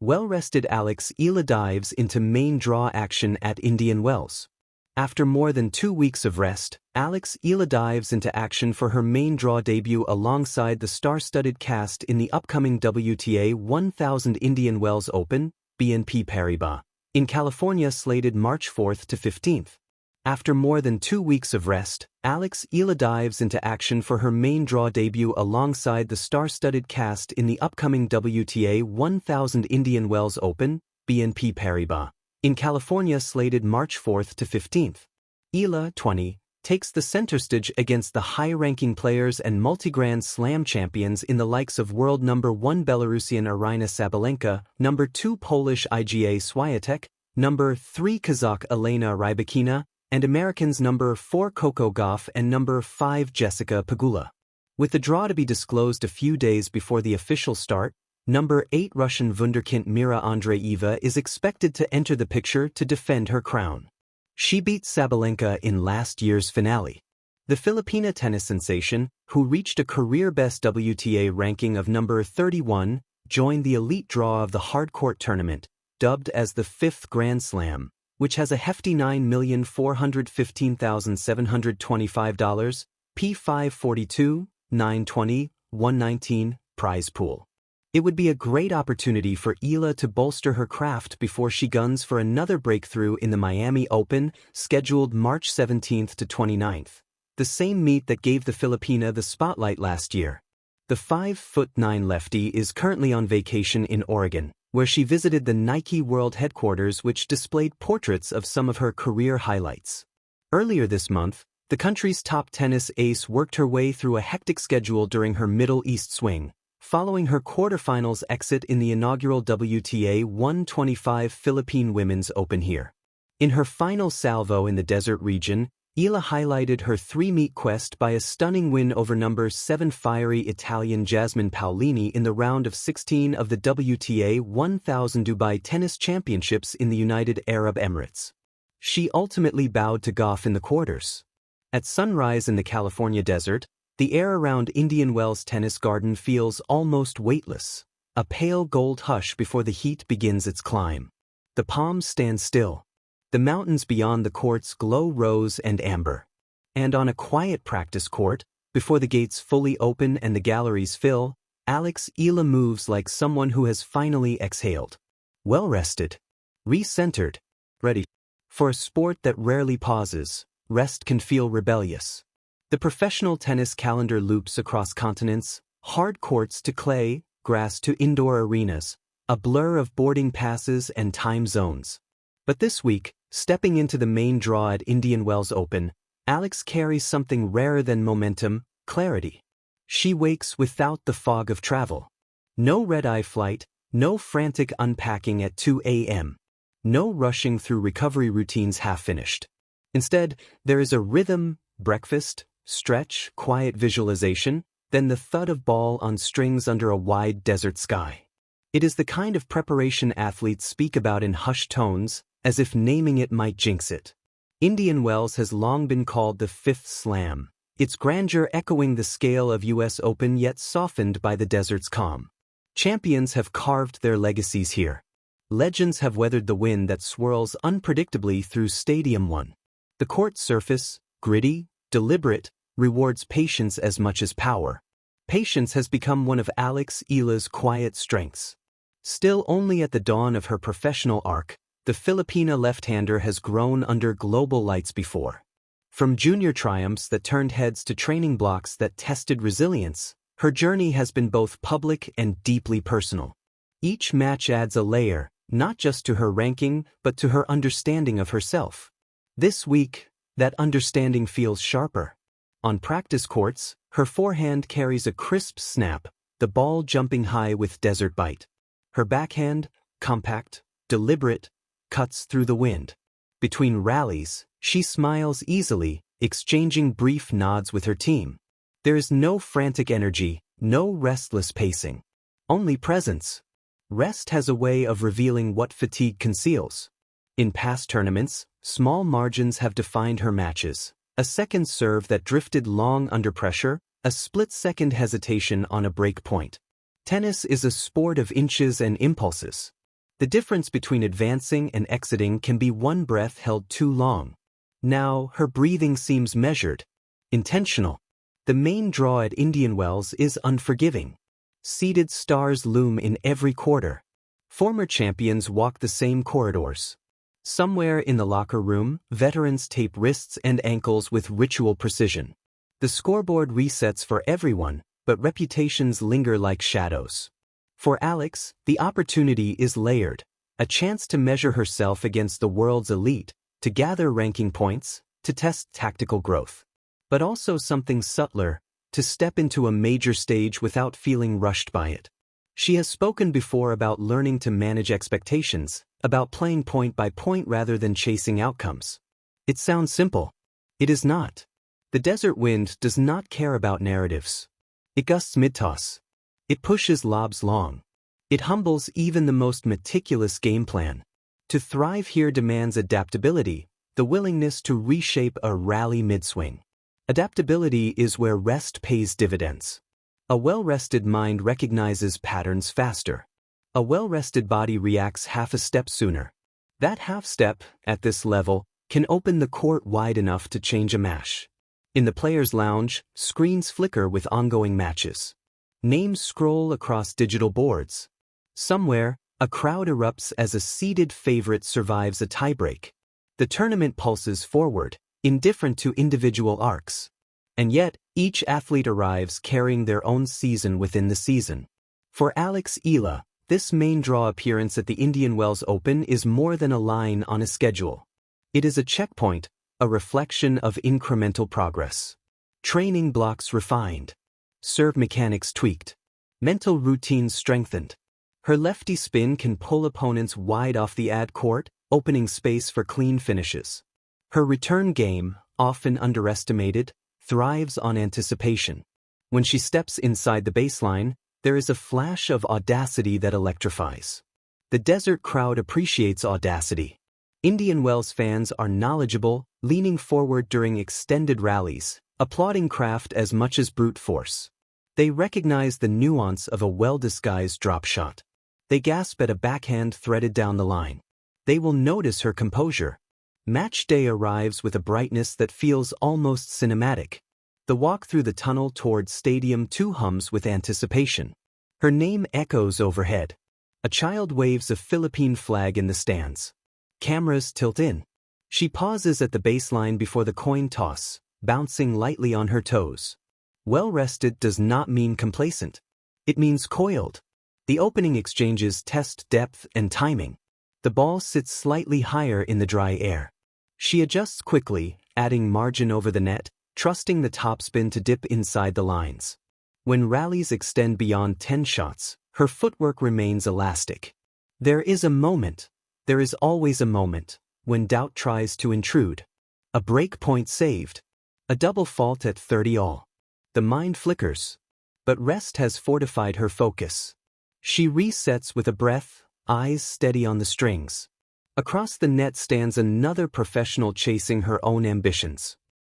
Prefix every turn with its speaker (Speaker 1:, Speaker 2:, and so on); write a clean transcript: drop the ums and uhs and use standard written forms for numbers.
Speaker 1: Well-rested Eala dives into main draw action at Indian Wells. After more than 2 weeks of rest, Eala dives into action for her main draw debut alongside the star-studded cast in the upcoming WTA 1000 Indian Wells Open, BNP Paribas, in California, slated March 4th to 15th. After more than 2 weeks of rest, Eala dives into action for her main draw debut alongside the star-studded cast in the upcoming WTA 1000 Indian Wells Open, BNP Paribas, in California, slated March 4th to 15th. Eala, 20, takes the center stage against the high-ranking players and multi-Grand Slam champions in the likes of world number 1 Belarusian Aryna Sabalenka, number 2 Polish Iga Swiatek, number 3 Kazakh Elena Rybakina, and Americans number 4 Coco Gauff and number 5 Jessica Pegula. With the draw to be disclosed a few days before the official start, number 8 Russian wunderkind Mira Andreeva is expected to enter the picture to defend her crown. She beat Sabalenka in last year's finale. The Filipina tennis sensation, who reached a career-best WTA ranking of number 31, joined the elite draw of the hardcourt tournament, dubbed as the 5th Grand Slam, which has a hefty $9,415,725, P542, 920, 119 prize pool. It would be a great opportunity for Eala to bolster her craft before she guns for another breakthrough in the Miami Open, scheduled March 17th to 29th, the same meet that gave the Filipina the spotlight last year. The 5'9" lefty is currently on vacation in Oregon, where she visited the Nike World headquarters, which displayed portraits of some of her career highlights. Earlier this month, the country's top tennis ace worked her way through a hectic schedule during her Middle East swing, following her quarterfinals exit in the inaugural WTA 125 Philippine Women's Open here. In her final salvo in the desert region, Eala highlighted her 3-meet quest by a stunning win over number 7 fiery Italian Jasmine Paolini in the round of 16 of the WTA 1000 Dubai Tennis Championships in the United Arab Emirates. She ultimately bowed to Gauff in the quarters. At sunrise in the California desert, the air around Indian Wells Tennis Garden feels almost weightless, a pale gold hush before the heat begins its climb. The palms stand still. The mountains beyond the courts glow rose and amber. And on a quiet practice court, before the gates fully open and the galleries fill, Eala moves like someone who has finally exhaled. Well-rested, re-centered, ready. For a sport that rarely pauses, rest can feel rebellious. The professional tennis calendar loops across continents, hard courts to clay, grass to indoor arenas, a blur of boarding passes and time zones. But this week, stepping into the main draw at Indian Wells Open, Eala carries something rarer than momentum, clarity. She wakes without the fog of travel. No red-eye flight, no frantic unpacking at 2 a.m. No rushing through recovery routines half-finished. Instead, there is a rhythm, breakfast, stretch, quiet visualization, then the thud of ball on strings under a wide desert sky. It is the kind of preparation athletes speak about in hushed tones, as if naming it might jinx it. Indian Wells has long been called the 5th Slam, its grandeur echoing the scale of US Open yet softened by the desert's calm. Champions have carved their legacies here. Legends have weathered the wind that swirls unpredictably through Stadium 1. The court surface, gritty, deliberate, rewards patience as much as power. Patience has become one of Eala's quiet strengths. Still only at the dawn of her professional arc, the Filipina left-hander has grown under global lights before. From junior triumphs that turned heads to training blocks that tested resilience, her journey has been both public and deeply personal. Each match adds a layer, not just to her ranking, but to her understanding of herself. This week, that understanding feels sharper. On practice courts, her forehand carries a crisp snap, the ball jumping high with desert bite. Her backhand, compact, deliberate, cuts through the wind. Between rallies, she smiles easily, exchanging brief nods with her team. There is no frantic energy, no restless pacing. Only presence. Rest has a way of revealing what fatigue conceals. In past tournaments, small margins have defined her matches. A second serve that drifted long under pressure, a split-second hesitation on a break point. Tennis is a sport of inches and impulses. The difference between advancing and exiting can be one breath held too long. Now, her breathing seems measured, intentional. The main draw at Indian Wells is unforgiving. Seeded stars loom in every quarter. Former champions walk the same corridors. Somewhere in the locker room, veterans tape wrists and ankles with ritual precision. The scoreboard resets for everyone, but reputations linger like shadows. For Alex, the opportunity is layered, a chance to measure herself against the world's elite, to gather ranking points, to test tactical growth. But also something subtler, to step into a major stage without feeling rushed by it. She has spoken before about learning to manage expectations, about playing point by point rather than chasing outcomes. It sounds simple. It is not. The desert wind does not care about narratives. It gusts mid-toss. It pushes lobs long. It humbles even the most meticulous game plan. To thrive here demands adaptability, the willingness to reshape a rally mid-swing. Adaptability is where rest pays dividends. A well-rested mind recognizes patterns faster. A well-rested body reacts half a step sooner. That half step, at this level, can open the court wide enough to change a match. In the players' lounge, screens flicker with ongoing matches. Names scroll across digital boards. Somewhere, a crowd erupts as a seeded favorite survives a tiebreak. The tournament pulses forward, indifferent to individual arcs. And yet, each athlete arrives carrying their own season within the season. For Alex Eala, this main draw appearance at the Indian Wells Open is more than a line on a schedule. It is a checkpoint, a reflection of incremental progress. Training blocks refined. Serve mechanics tweaked. Mental routines strengthened. Her lefty spin can pull opponents wide off the ad court, opening space for clean finishes. Her return game, often underestimated, thrives on anticipation. When she steps inside the baseline, there is a flash of audacity that electrifies. The desert crowd appreciates audacity. Indian Wells fans are knowledgeable, leaning forward during extended rallies, applauding craft as much as brute force. They recognize the nuance of a well-disguised drop shot. They gasp at a backhand threaded down the line. They will notice her composure. Match day arrives with a brightness that feels almost cinematic. The walk through the tunnel towards Stadium 2 hums with anticipation. Her name echoes overhead. A child waves a Philippine flag in the stands. Cameras tilt in. She pauses at the baseline before the coin toss, bouncing lightly on her toes. Well-rested does not mean complacent. It means coiled. The opening exchanges test depth and timing. The ball sits slightly higher in the dry air. She adjusts quickly, adding margin over the net, trusting the topspin to dip inside the lines. When rallies extend beyond 10 shots, her footwork remains elastic. There is a moment. There is always a moment, when doubt tries to intrude. A break point saved. A double fault at 30 all. The mind flickers. But rest has fortified her focus. She resets with a breath, eyes steady on the strings. Across the net stands another professional chasing her own ambitions.